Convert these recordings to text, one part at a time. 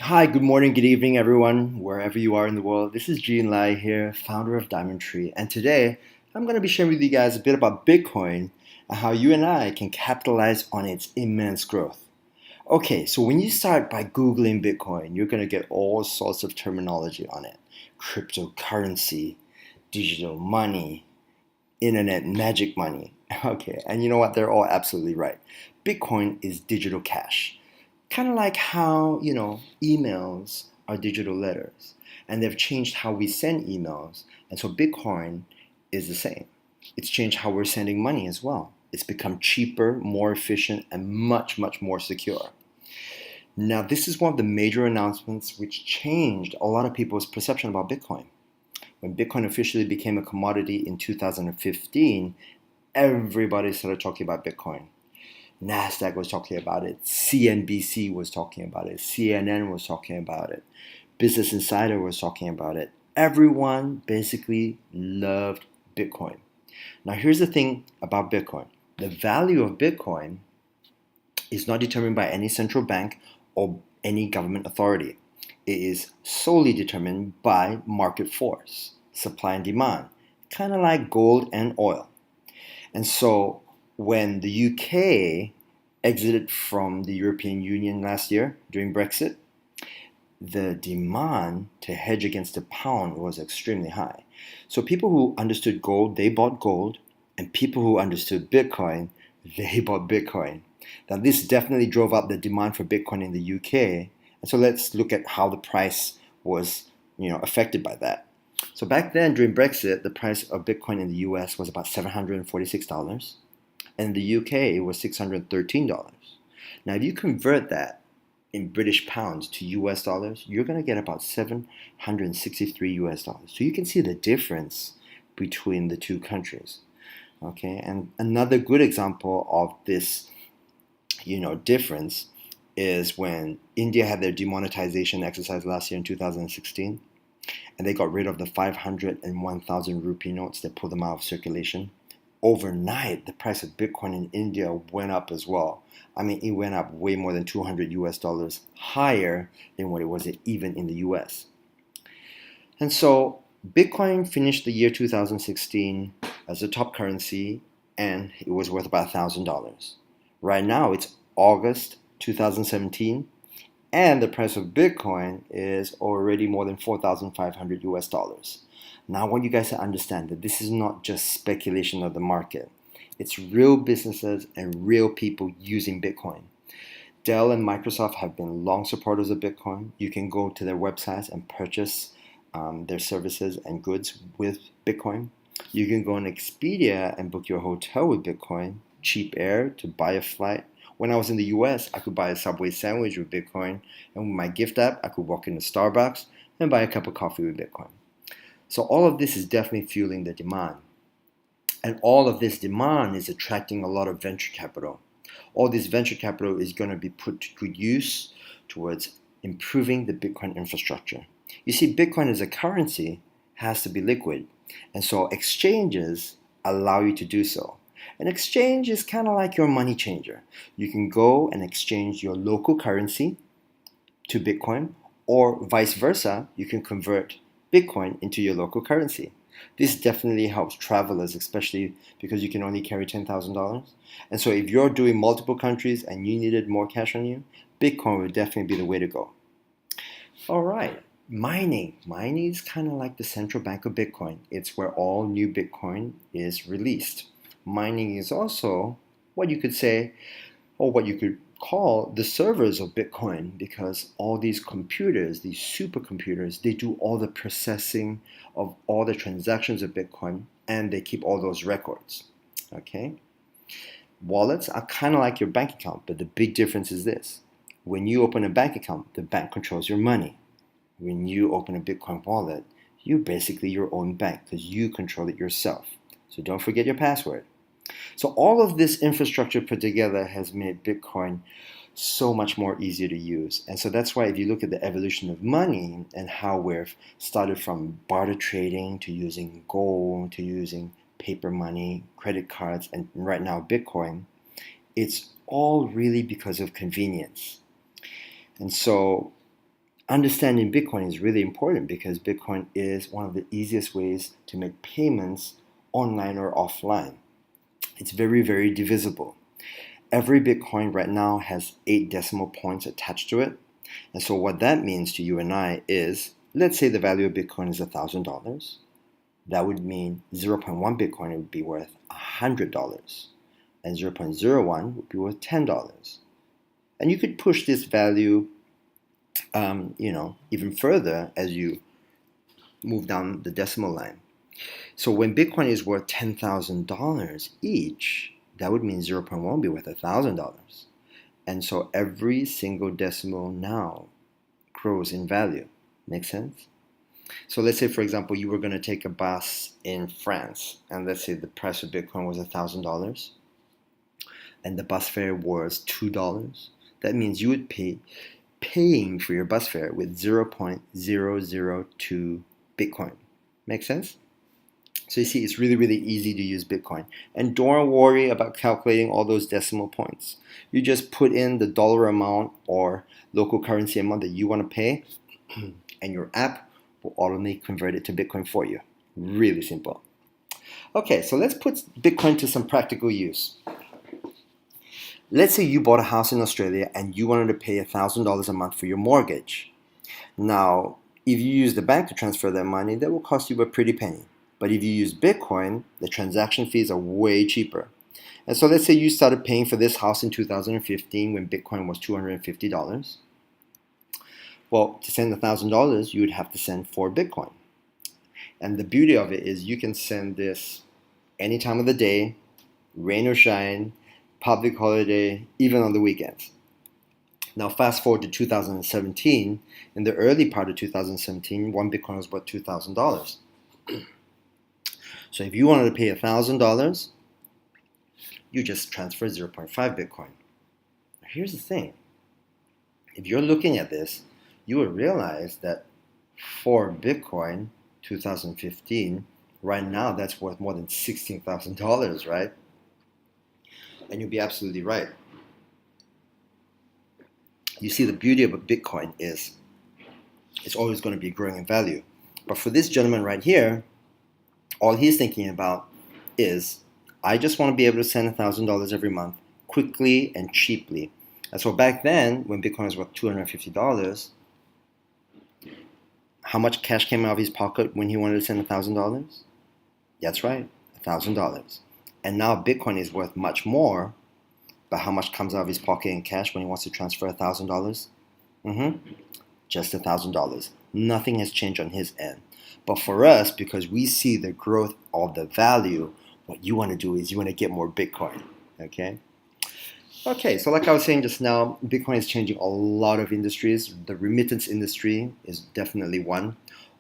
Hi, good morning, good evening, everyone, wherever you are in the world. This is Genn Lai here, founder of Diamond Tree, and today I'm going to be sharing with you guys a bit about Bitcoin and how you and I can capitalize on its immense growth. Okay, so when you start by Googling Bitcoin, you're going to get all sorts of terminology on it: cryptocurrency, digital money, internet magic money. Okay, and you know what? They're all absolutely right. Bitcoin is digital cash. Kind of like how, emails are digital letters and they've changed how we send emails. And so Bitcoin is the same. It's changed how we're sending money as well. It's become cheaper, more efficient, and much, much more secure. Now, this is one of the major announcements which changed a lot of people's perception about Bitcoin. When Bitcoin officially became a commodity in 2015, everybody started talking about Bitcoin. NASDAQ was talking about it, CNBC was talking about it, CNN was talking about it, Business Insider was talking about it. Everyone basically loved Bitcoin. Now, here's the thing about Bitcoin: the value of Bitcoin is not determined by any central bank or any government authority. It is solely determined by market force, supply and demand, kind of like gold and oil. And so when the UK exited from the European Union last year during Brexit, the demand to hedge against the pound was extremely high. So people who understood gold, they bought gold, and people who understood Bitcoin, they bought Bitcoin. Now this definitely drove up the demand for Bitcoin in the UK. And so let's look at how the price was, affected by that. So back then during Brexit, the price of Bitcoin in the US was about $746, and in the UK it was $613. Now if you convert that in British pounds to US dollars, you're going to get about 763 US dollars. So you can see the difference between the two countries. Okay, and another good example of this, difference is when India had their demonetization exercise last year in 2016, and they got rid of the 500 and 1,000 rupee notes. They pulled them out of circulation. Overnight, the price of Bitcoin in India went up as well. I mean, it went up way more than 200 US dollars higher than what it was even in the US. And so Bitcoin finished the year 2016 as the top currency, and it was worth about $1,000. Right now, it's August 2017, and the price of Bitcoin is already more than 4,500 US dollars. Now, I want you guys to understand that this is not just speculation of the market. It's real businesses and real people using Bitcoin. Dell and Microsoft have been long supporters of Bitcoin. You can go to their websites and purchase their services and goods with Bitcoin. You can go on Expedia and book your hotel with Bitcoin, cheap air to buy a flight. When I was in the US, I could buy a Subway sandwich with Bitcoin, and with my gift app, I could walk into Starbucks and buy a cup of coffee with Bitcoin. So all of this is definitely fueling the demand. And all of this demand is attracting a lot of venture capital. All this venture capital is going to be put to good use towards improving the Bitcoin infrastructure. You see, Bitcoin as a currency has to be liquid. And so exchanges allow you to do so. An exchange is kind of like your money changer. You can go and exchange your local currency to Bitcoin, or vice versa, you can convert Bitcoin into your local currency. This definitely helps travelers, especially because you can only carry $10,000. And so if you're doing multiple countries and you needed more cash on you, Bitcoin would definitely be the way to go. All right. Mining. Mining is kind of like the central bank of Bitcoin. It's where all new Bitcoin is released. Mining is also what you could say, or what you could call, the servers of Bitcoin, because all these computers, these supercomputers, they do all the processing of all the transactions of Bitcoin, and they keep all those records. Okay? Wallets are kind of like your bank account, but the big difference is this: when you open a bank account, the bank controls your money. When you open a Bitcoin wallet, you're basically your own bank because you control it yourself. So don't forget your password. So all of this infrastructure put together has made Bitcoin so much more easier to use. And so that's why if you look at the evolution of money and how we've started from barter trading to using gold to using paper money, credit cards, and right now Bitcoin, it's all really because of convenience. And so Understanding Bitcoin is really important because Bitcoin is one of the easiest ways to make payments online or offline. It's very, very divisible. Every Bitcoin right now has 8 decimal points attached to it. And so what that means to you and I is, let's say the value of Bitcoin is $1,000. That would mean 0.1 Bitcoin would be worth $100, and 0.01 would be worth $10. And you could push this value, even further as you move down the decimal line. So when Bitcoin is worth $10,000 each, that would mean 0.1 would be worth $1,000. And so every single decimal now grows in value. Make sense? So let's say, for example, you were going to take a bus in France, and let's say the price of Bitcoin was $1,000, and the bus fare was $2. That means you would paying for your bus fare with 0.002 Bitcoin. Make sense? So you see, it's really, really easy to use Bitcoin. And don't worry about calculating all those decimal points. You just put in the dollar amount or local currency amount that you want to pay, and your app will automatically convert it to Bitcoin for you. Really simple. Okay, so let's put Bitcoin to some practical use. Let's say you bought a house in Australia and you wanted to pay $1,000 a month for your mortgage. Now, if you use the bank to transfer that money, that will cost you a pretty penny. But if you use Bitcoin, the transaction fees are way cheaper. And so let's say you started paying for this house in 2015 when Bitcoin was $250. Well, to send $1,000, you would have to send 4 Bitcoin. And the beauty of it is you can send this any time of the day, rain or shine, public holiday, even on the weekends. Now fast forward to 2017. In the early part of 2017, 1 Bitcoin was worth $2,000. So if you wanted to pay $1,000, you just transfer 0.5 Bitcoin. Here's the thing. If you're looking at this, you will realize that for Bitcoin 2015, right now that's worth more than $16,000, right? And you'll be absolutely right. You see, the beauty of a Bitcoin is it's always going to be growing in value. But for this gentleman right here, all he's thinking about is, I just want to be able to send $1,000 every month quickly and cheaply. And so back then, when Bitcoin was worth $250, how much cash came out of his pocket when he wanted to send $1,000? That's right, $1,000. And now Bitcoin is worth much more, but how much comes out of his pocket in cash when he wants to transfer $1,000? Just $1,000. Nothing has changed on his end. But for us, because we see the growth of the value, what you want to do is you want to get more Bitcoin. Okay, so like I was saying just now, Bitcoin is changing a lot of industries. The remittance industry is definitely one.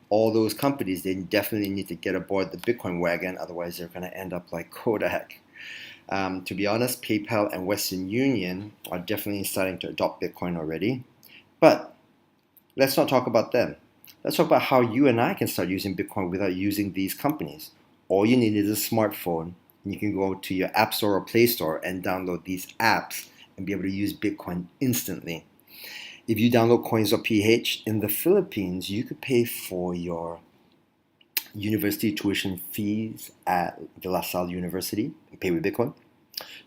All those companies, they definitely need to get aboard the Bitcoin wagon, otherwise they're going to end up like Kodak. To be honest, PayPal and Western Union are definitely starting to adopt Bitcoin already. But let's not talk about them. Let's talk about how you and I can start using Bitcoin without using these companies. All you need is a smartphone, and you can go to your App Store or Play Store and download these apps and be able to use Bitcoin instantly. If you download coins.ph in the Philippines, you could pay for your university tuition fees at De La Salle University and pay with Bitcoin.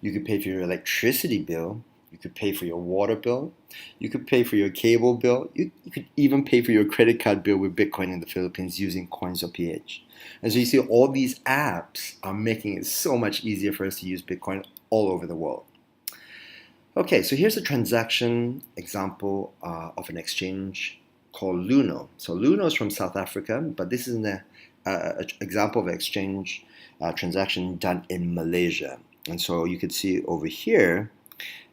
You could pay for your electricity bill. You could pay for your water bill. You could pay for your cable bill. You could even pay for your credit card bill with Bitcoin in the Philippines using coins.ph. And so you see all these apps are making it so much easier for us to use Bitcoin all over the world. Okay, so here's a transaction example of an exchange called Luno. So Luno is from South Africa, but this is an example of an exchange transaction done in Malaysia. And so you could see over here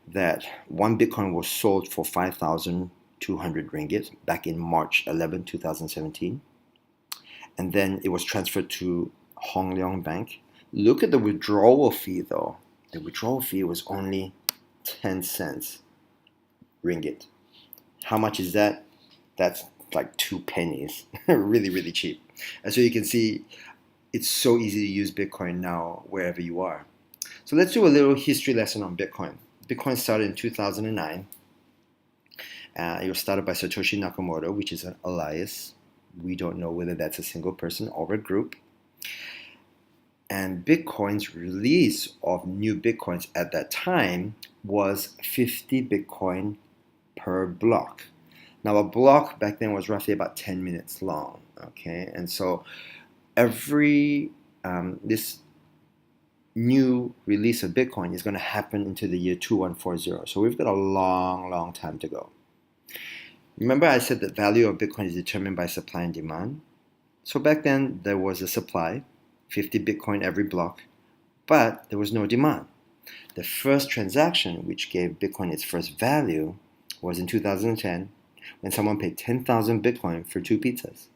that 1 Bitcoin was sold for 5,200 ringgit back in March 11, 2017. And then it was transferred to Hong Leong Bank. Look at the withdrawal fee though. The withdrawal fee was only 10 cents ringgit. How much is that? That's like 2 pennies. Really, really cheap. And so you can see it's so easy to use Bitcoin now wherever you are. So let's do a little history lesson on Bitcoin. Bitcoin started in 2009, It was started by Satoshi Nakamoto, which is an alias. We don't know whether that's a single person or a group. And Bitcoin's release of new Bitcoins at that time was 50 Bitcoin per block. Now, a block back then was roughly about 10 minutes long, okay? And so every, this new release of Bitcoin is going to happen into the year 2140. So we've got a long, long time to go. Remember I said that value of Bitcoin is determined by supply and demand? So back then there was a supply, 50 Bitcoin every block, but there was no demand. The first transaction which gave Bitcoin its first value was in 2010 when someone paid 10,000 Bitcoin for 2 pizzas.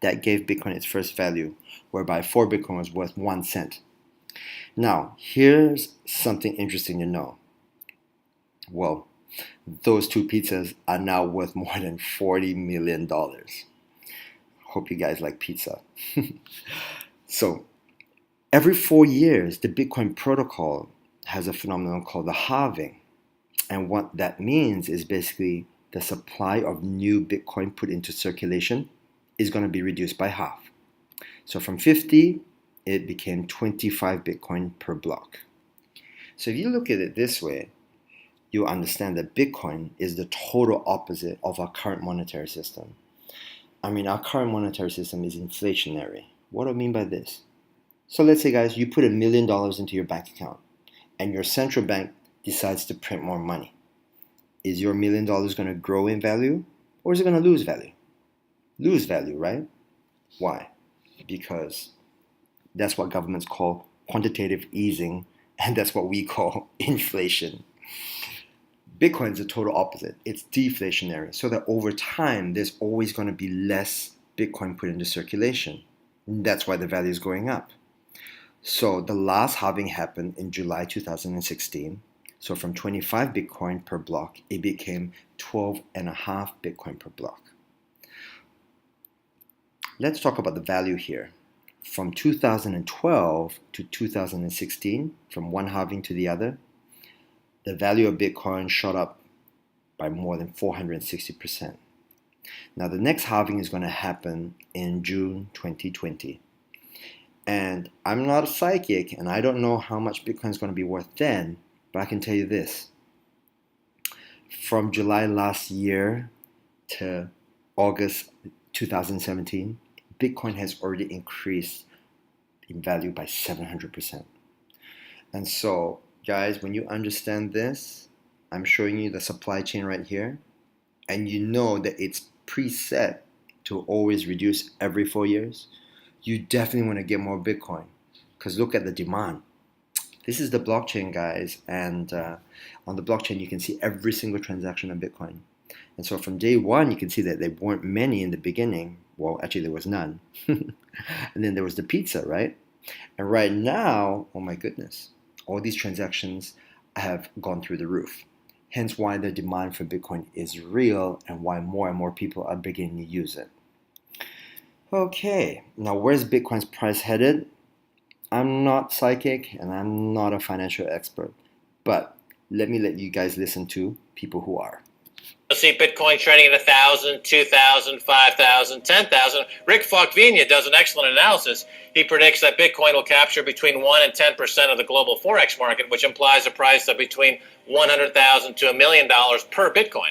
That gave Bitcoin its first value, whereby 4 Bitcoin was worth 1 cent. Now, here's something interesting to know. Well, those 2 pizzas are now worth more than $40 million. Hope you guys like pizza. So, every 4 years, the Bitcoin protocol has a phenomenon called the halving. And what that means is basically the supply of new Bitcoin put into circulation is going to be reduced by half. So from 50, it became 25 Bitcoin per block. So if you look at it this way, you'll understand that Bitcoin is the total opposite of our current monetary system. I mean, our current monetary system is inflationary. What do I mean by this? So let's say, guys, you put $1 million into your bank account and your central bank decides to print more money. Is your $1 million going to grow in value or is it going to lose value? Lose value, right? Why? Because that's what governments call quantitative easing, and that's what we call inflation. Bitcoin is the total opposite. It's deflationary, so that over time, there's always going to be less Bitcoin put into circulation. And that's why the value is going up. So the last halving happened in July 2016. So from 25 Bitcoin per block, it became 12.5 Bitcoin per block. Let's talk about the value here. From 2012 to 2016, from one halving to the other, the value of Bitcoin shot up by more than 460%. Now the next halving is going to happen in June 2020. And I'm not a psychic and I don't know how much Bitcoin is going to be worth then, but I can tell you this. From July last year to August 2017, Bitcoin has already increased in value by 700%. And so, guys, when you understand this, I'm showing you the supply chain right here, and you know that it's preset to always reduce every 4 years, you definitely want to get more Bitcoin because look at the demand. This is the blockchain, guys, and on the blockchain you can see every single transaction of Bitcoin. And so from day one you can see that there weren't many in the beginning. Well, actually there was none. And then there was the pizza, right? And right now, oh my goodness, all these transactions have gone through the roof. Hence why the demand for Bitcoin is real and why more and more people are beginning to use it. Okay, now where's Bitcoin's price headed? I'm not psychic and I'm not a financial expert, but let you guys listen to people who are. You'll see Bitcoin trading at 1,000, 2,000, 5,000, 10,000. Rick Falkvenia does an excellent analysis. He predicts that Bitcoin will capture between 1 and 10% of the global Forex market, which implies a price of between $100,000 to $1 million per Bitcoin.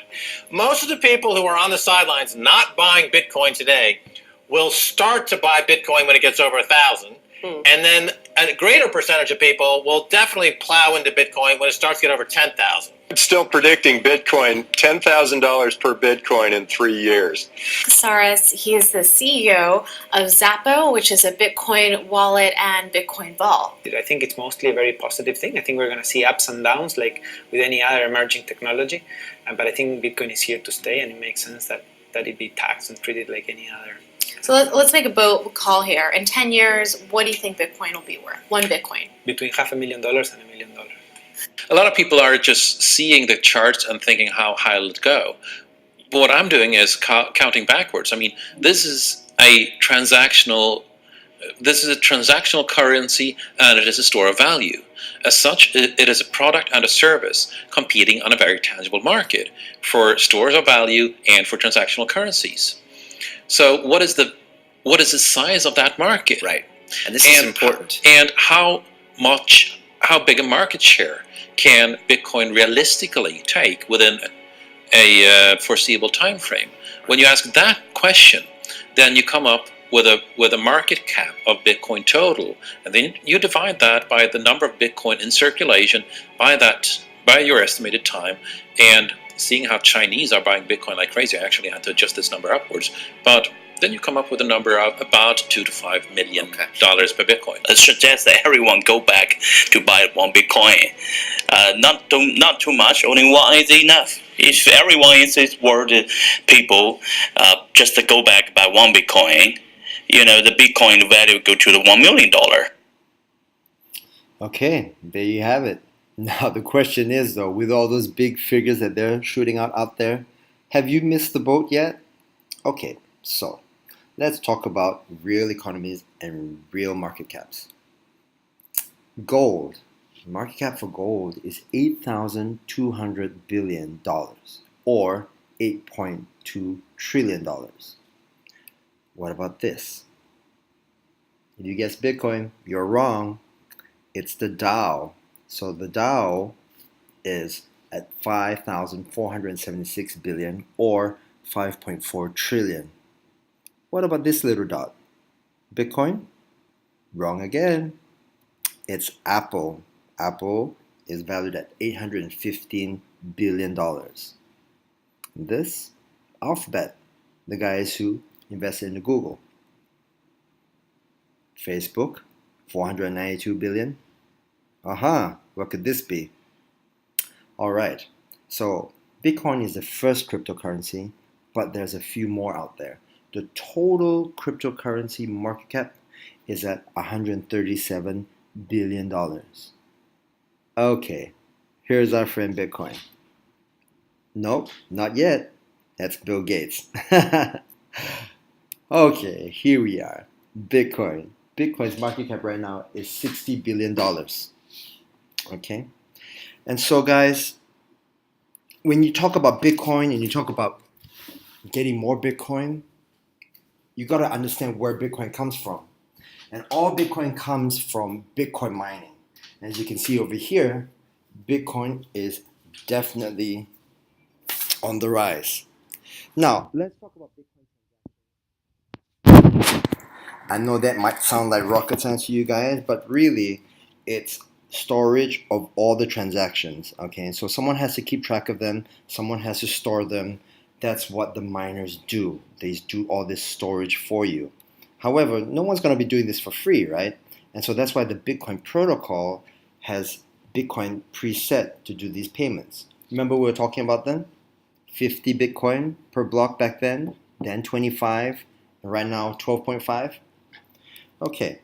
Most of the people who are on the sidelines not buying Bitcoin today will start to buy Bitcoin when it gets over 1,000. And then a greater percentage of people will definitely plow into Bitcoin when it starts to get over 10,000. I'm still predicting Bitcoin, $10,000 per Bitcoin in 3 years. Saras, he is the CEO of Zappo, which is a Bitcoin wallet and Bitcoin vault. I think it's mostly a very positive thing. I think we're going to see ups and downs like with any other emerging technology. But I think Bitcoin is here to stay, and it makes sense that it be taxed and treated like any other. So let's make a bold call here. In 10 years, what do you think Bitcoin will be worth? One Bitcoin. Between $500,000 and $1 million. A lot of people are just seeing the charts and thinking how high will it go. But what I'm doing is counting backwards. I mean, this is a transactional currency, and it is a store of value. As such, it is a product and a service competing on a very tangible market for stores of value and for transactional currencies. So what is the size of that market? Right. And this is important. And how big a market share can Bitcoin realistically take within a foreseeable time frame? When you ask that question, then you come up with a market cap of Bitcoin total, and then you divide that by the number of Bitcoin in circulation by your estimated time. And seeing how Chinese are buying Bitcoin like crazy, I actually had to adjust this number upwards, but then you come up with a number of about $2 to $5 million per Bitcoin. It suggests that everyone go back to buy one Bitcoin. Not too much, only one is enough. If everyone in this world, people, just to go back buy one Bitcoin, the Bitcoin value go to the $1 million. Okay, there you have it. Now the question is though, with all those big figures that they're shooting out there, have you missed the boat yet? Okay, so let's talk about real economies and real market caps. Gold. Market cap for gold is $8,200 billion or $8.2 trillion. What about this? If you guessed Bitcoin, you're wrong. It's the Dow. So the Dow is at 5,476 billion or 5.4 trillion. What about this little dot? Bitcoin? Wrong again. It's Apple. Apple is valued at $815 billion. This, Alphabet, the guys who invested into Google. Facebook, 492 billion. What could this be? Alright, so Bitcoin is the first cryptocurrency, but there's a few more out there. The total cryptocurrency market cap is at $137 billion. Okay, here's our friend Bitcoin. Nope, not yet. That's Bill Gates. Okay, here we are. Bitcoin. Bitcoin's market cap right now is $60 billion. Okay, and so guys, when you talk about Bitcoin and you talk about getting more Bitcoin, you got to understand where Bitcoin comes from. And all Bitcoin comes from Bitcoin mining. As you can see over here, Bitcoin is definitely on the rise. Now, let's talk about Bitcoin. I know that might sound like rocket science to you guys, but really, it's storage of all the transactions. Okay, so someone has to keep track of them, someone has to store them. That's what the miners do. They do all this storage for you. However, no one's going to be doing this for free, right? And so that's why the Bitcoin protocol has Bitcoin preset to do these payments. Remember we were talking about them? 50 Bitcoin per block back then 25, and right now 12.5. Okay,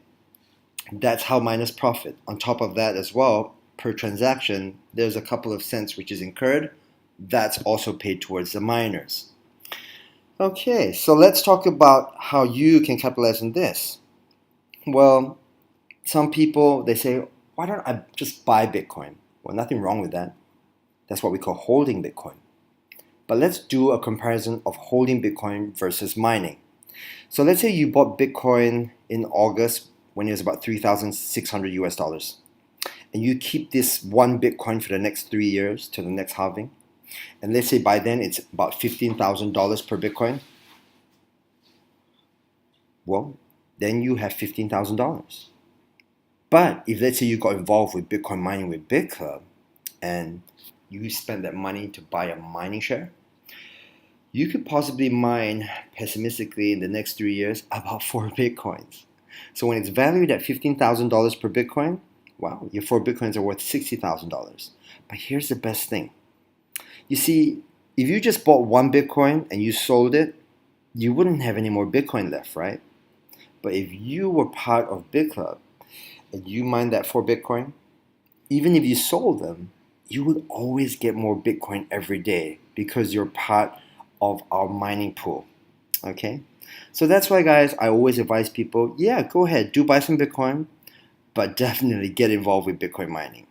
that's how miners profit. On top of that as well, per transaction, there's a couple of cents which is incurred. That's also paid towards the miners. Okay, so let's talk about how you can capitalize on this. Well, some people, they say, why don't I just buy Bitcoin? Well, nothing wrong with that. That's what we call holding Bitcoin. But let's do a comparison of holding Bitcoin versus mining. So let's say you bought Bitcoin in August when it was about 3,600 US dollars. And you keep this one Bitcoin for the next 3 years to the next halving. And let's say by then it's about $15,000 per Bitcoin. Well, then you have $15,000. But if let's say you got involved with Bitcoin mining with BitClub and you spend that money to buy a mining share, you could possibly mine pessimistically in the next 3 years about 4 Bitcoins. So when it's valued at $15,000 per Bitcoin, wow, your 4 Bitcoins are worth $60,000. But here's the best thing. You see, if you just bought 1 Bitcoin and you sold it, you wouldn't have any more Bitcoin left, right? But if you were part of BitClub and you mined that 4 Bitcoin, even if you sold them, you would always get more Bitcoin every day because you're part of our mining pool. Okay? So that's why, guys, I always advise people, yeah, go ahead, do buy some Bitcoin, but definitely get involved with Bitcoin mining.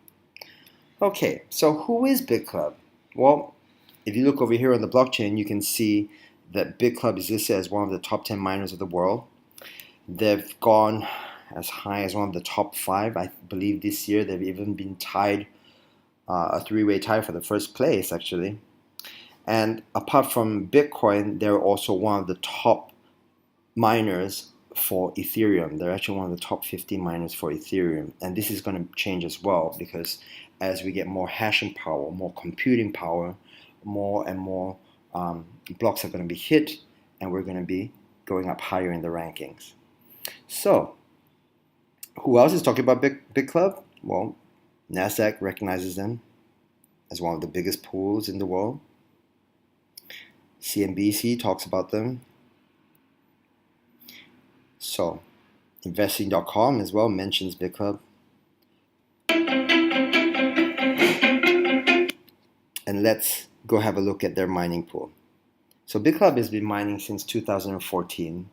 Okay, so who is BitClub? Well, if you look over here on the blockchain, you can see that BitClub is listed as one of the top 10 miners of the world. They've gone as high as one of the top 5. I believe this year they've even been tied, a three-way tie for the first place, actually. And apart from Bitcoin, they're also one of the top miners for Ethereum. They're actually one of the top 50 miners for Ethereum. And this is going to change as well, because as we get more hashing power, more computing power, more and more blocks are going to be hit, and we're going to be going up higher in the rankings. So, who else is talking about BitClub? Well, NASDAQ recognizes them as one of the biggest pools in the world. CNBC talks about them. So, investing.com as well mentions BitClub. And let's go have a look at their mining pool. So BitClub has been mining since 2014.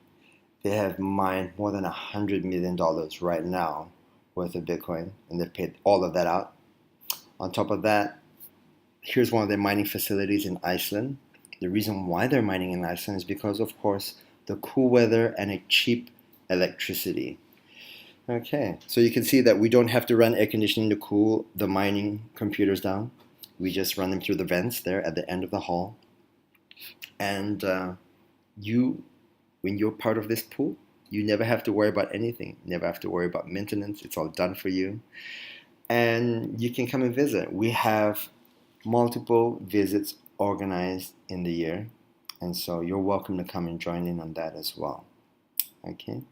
They have mined more than $100 million right now worth of Bitcoin, and they've paid all of that out. On top of that, here's one of their mining facilities in Iceland. The reason why they're mining in Iceland is because, of course, the cool weather and a cheap electricity. Okay, so you can see that we don't have to run air conditioning to cool the mining computers down. We just run them through the vents there at the end of the hall. And when you're part of this pool, you never have to worry about anything. You never have to worry about maintenance. It's all done for you. And you can come and visit. We have multiple visits organized in the year. And so you're welcome to come and join in on that as well. Okay.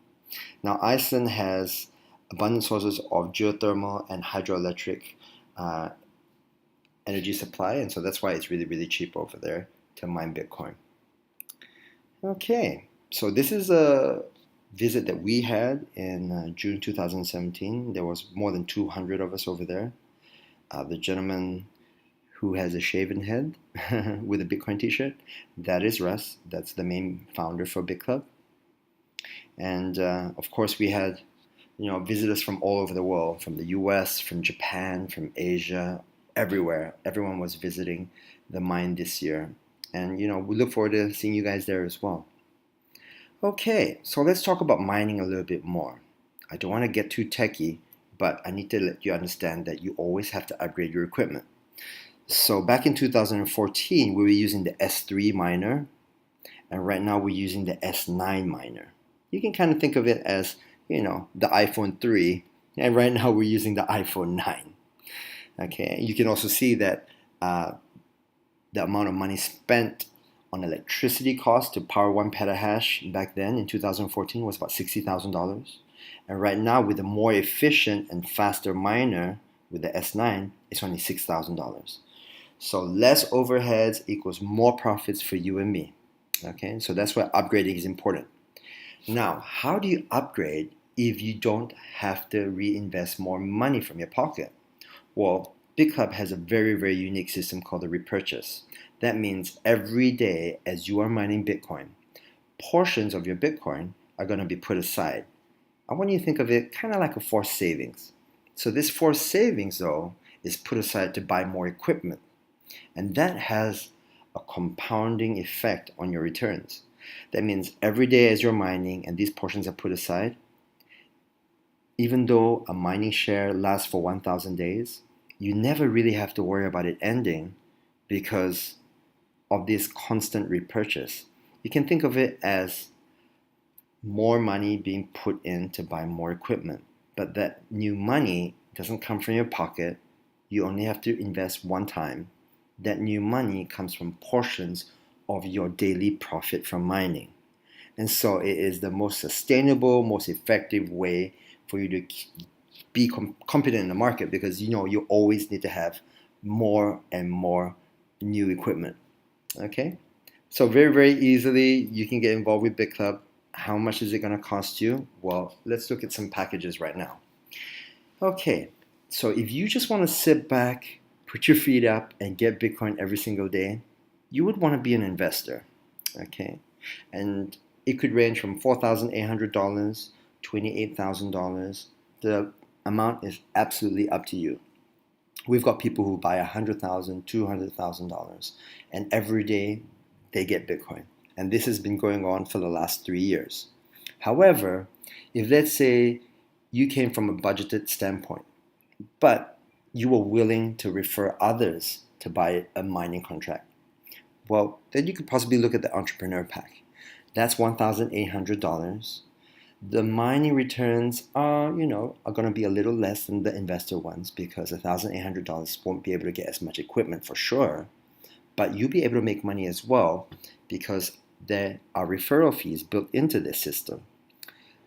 Now, Iceland has abundant sources of geothermal and hydroelectric energy supply, and so that's why it's really, really cheap over there to mine Bitcoin. Okay, so this is a visit that we had in June 2017. There was more than 200 of us over there. The gentleman who has a shaven head with a Bitcoin t-shirt, that is Russ. That's the main founder for BitClub. And of course, we had visitors from all over the world, from the US, from Japan, from Asia, everywhere. Everyone was visiting the mine this year. And we look forward to seeing you guys there as well. Okay, so let's talk about mining a little bit more. I don't want to get too techy, but I need to let you understand that you always have to upgrade your equipment. So back in 2014, we were using the S3 miner, and right now we're using the S9 miner. You can kind of think of it as, the iPhone 3, and right now we're using the iPhone 9. Okay, you can also see that the amount of money spent on electricity costs to power 1 petahash back then in 2014 was about $60,000. And right now, with a more efficient and faster miner with the S9, it's only $6,000. So less overheads equals more profits for you and me. Okay, so that's why upgrading is important. Now, how do you upgrade if you don't have to reinvest more money from your pocket? Well, BitClub has a very, very unique system called the repurchase. That means every day as you are mining Bitcoin, portions of your Bitcoin are going to be put aside. I want you to think of it kind of like a forced savings. So this forced savings, though, is put aside to buy more equipment. And that has a compounding effect on your returns. That means every day as you're mining and these portions are put aside, even though a mining share lasts for 1,000 days, you never really have to worry about it ending because of this constant repurchase. You can think of it as more money being put in to buy more equipment. But that new money doesn't come from your pocket. You only have to invest one time. That new money comes from portions of your daily profit from mining. And so it is the most sustainable, most effective way for you to be competent in the market, because you always need to have more and more new equipment. Okay, so very, very easily you can get involved with BitClub. How much is it going to cost you? Well, let's look at some packages right now. Okay, so if you just want to sit back, put your feet up, and get Bitcoin every single day, you would want to be an investor. Okay, and it could range from $4,800, $28,000. The amount is absolutely up to you. We've got people who buy $100,000, $200,000, and every day they get Bitcoin. And this has been going on for the last 3 years. However, if let's say you came from a budgeted standpoint, but you were willing to refer others to buy a mining contract, well, then you could possibly look at the entrepreneur pack. That's $1,800. The mining returns are going to be a little less than the investor ones because $1,800 won't be able to get as much equipment for sure, but you'll be able to make money as well because there are referral fees built into this system.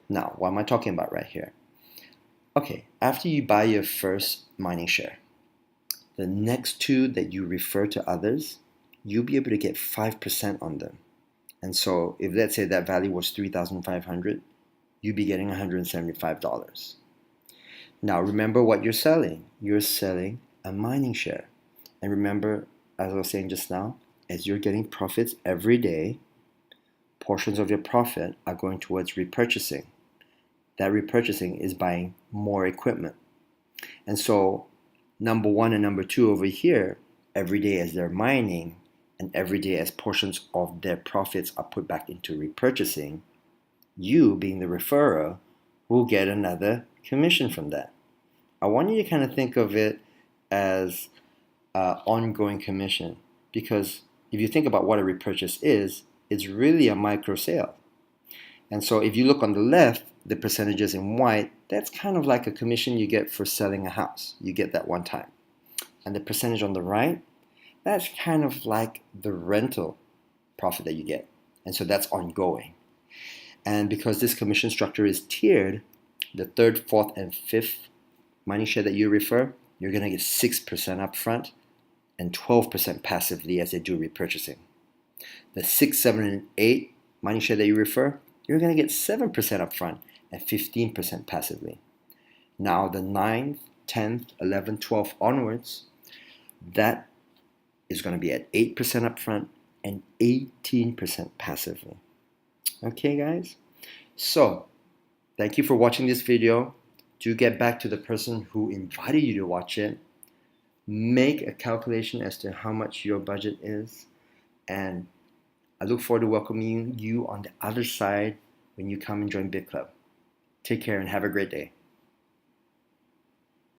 Now, what am I talking about right here? Okay, after you buy your first mining share, the next two that you refer to others, you'll be able to get 5% on them. And so if let's say that value was $3,500, you'd be getting $175. Now remember what you're selling. You're selling a mining share. And remember, as I was saying just now, as you're getting profits every day, portions of your profit are going towards repurchasing. That repurchasing is buying more equipment. And so number one and number two over here, every day as they're mining and every day as portions of their profits are put back into repurchasing, you, being the referrer, will get another commission from that. I want you to kind of think of it as ongoing commission, because if you think about what a repurchase is, it's really a micro sale. And so if you look on the left, the percentages in white, that's kind of like a commission you get for selling a house. You get that one time. And the percentage on the right, that's kind of like the rental profit that you get. And so that's ongoing. And because this commission structure is tiered, the third, fourth, and fifth mining share that you refer, you're going to get 6% upfront and 12% passively as they do repurchasing. The 6, 7, and 8 mining share that you refer, you're going to get 7% upfront and 15% passively. Now the 9th, 10th, 11th, 12th onwards, that is going to be at 8% upfront and 18% passively. Okay, guys? So, thank you for watching this video. Do get back to the person who invited you to watch it. Make a calculation as to how much your budget is. And I look forward to welcoming you on the other side when you come and join BitClub. Take care and have a great day.